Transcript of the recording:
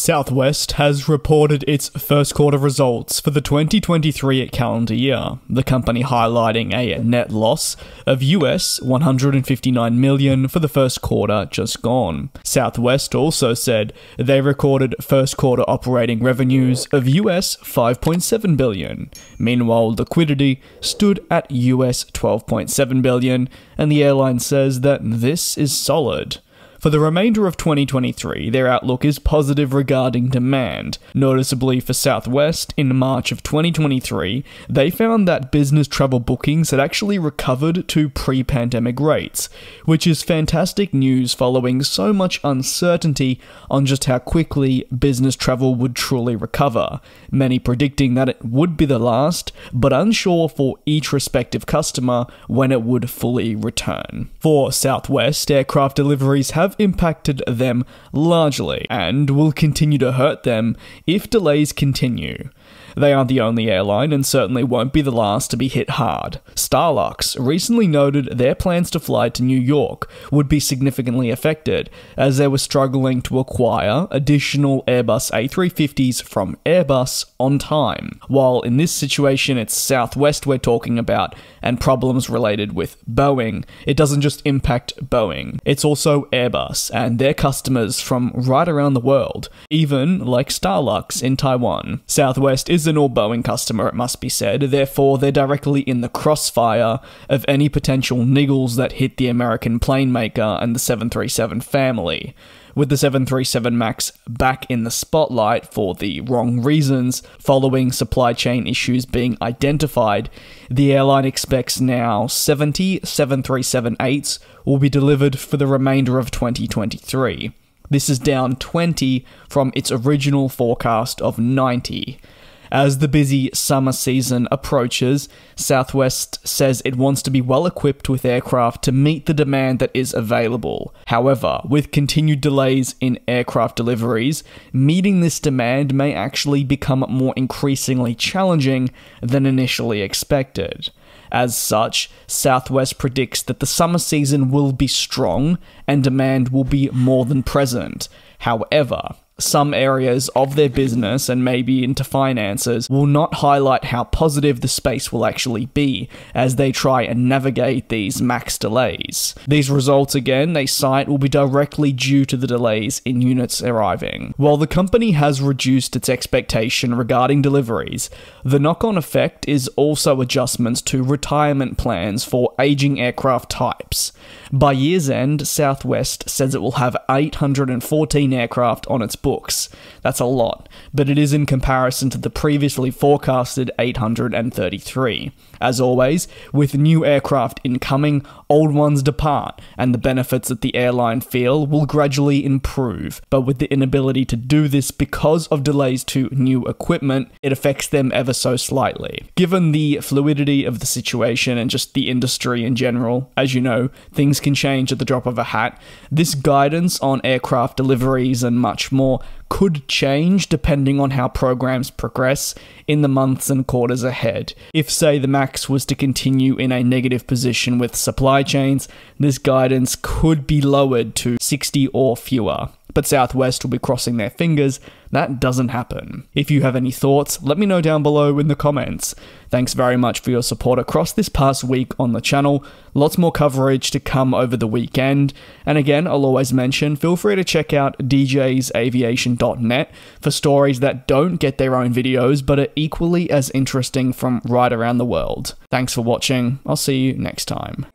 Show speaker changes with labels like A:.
A: Southwest has reported its first quarter results for the 2023 calendar year, the company highlighting a net loss of US $159 million for the first quarter just gone. Southwest also said they recorded first quarter operating revenues of US $5.7 billion. Meanwhile, liquidity stood at US $12.7 billion, and the airline says that this is solid. For the remainder of 2023, their outlook is positive regarding demand. Noticeably for Southwest, in March of 2023, they found that business travel bookings had actually recovered to pre-pandemic rates, which is fantastic news following so much uncertainty on just how quickly business travel would truly recover, many predicting that it would be the last, but unsure for each respective customer when it would fully return. For Southwest, aircraft deliveries have impacted them largely and will continue to hurt them if delays continue. They aren't the only airline and certainly won't be the last to be hit hard. Starlux recently noted their plans to fly to New York would be significantly affected as they were struggling to acquire additional Airbus A350s from Airbus on time. While in this situation it's Southwest we're talking about and problems related with Boeing, it doesn't just impact Boeing, it's also Airbus and their customers from right around the world, even like Starlux in Taiwan. Southwest is an all-Boeing customer, it must be said, therefore they're directly in the crossfire of any potential niggles that hit the American plane maker and the 737 family. With the 737 MAX back in the spotlight for the wrong reasons, following supply chain issues being identified, the airline expects now 70 737-8s will be delivered for the remainder of 2023. This is down 20 from its original forecast of 90. As the busy summer season approaches, Southwest says it wants to be well equipped with aircraft to meet the demand that is available. However, with continued delays in aircraft deliveries, meeting this demand may actually become more increasingly challenging than initially expected. As such, Southwest predicts that the summer season will be strong and demand will be more than present. However, some areas of their business and maybe into finances will not highlight how positive the space will actually be as they try and navigate these MAX delays. These results, again, they cite will be directly due to the delays in units arriving. While the company has reduced its expectation regarding deliveries, the knock-on effect is also adjustments to retirement plans for aging aircraft types. By year's end, Southwest says it will have 814 aircraft on its books. That's a lot, but it is in comparison to the previously forecasted 833. As always, with new aircraft incoming, old ones depart, and the benefits that the airline feel will gradually improve. But with the inability to do this because of delays to new equipment, it affects them ever so slightly. Given the fluidity of the situation and just the industry in general, as you know, things can change at the drop of a hat. This guidance on aircraft deliveries and much more could change depending on how programs progress in the months and quarters ahead. If, say, the MAX was to continue in a negative position with supply chains, this guidance could be lowered to 60 or fewer. But Southwest will be crossing their fingers that doesn't happen. If you have any thoughts, let me know down below in the comments. Thanks very much for your support across this past week on the channel. Lots more coverage to come over the weekend. And again, I'll always mention, feel free to check out djsaviation.net for stories that don't get their own videos but are equally as interesting from right around the world. Thanks for watching. I'll see you next time.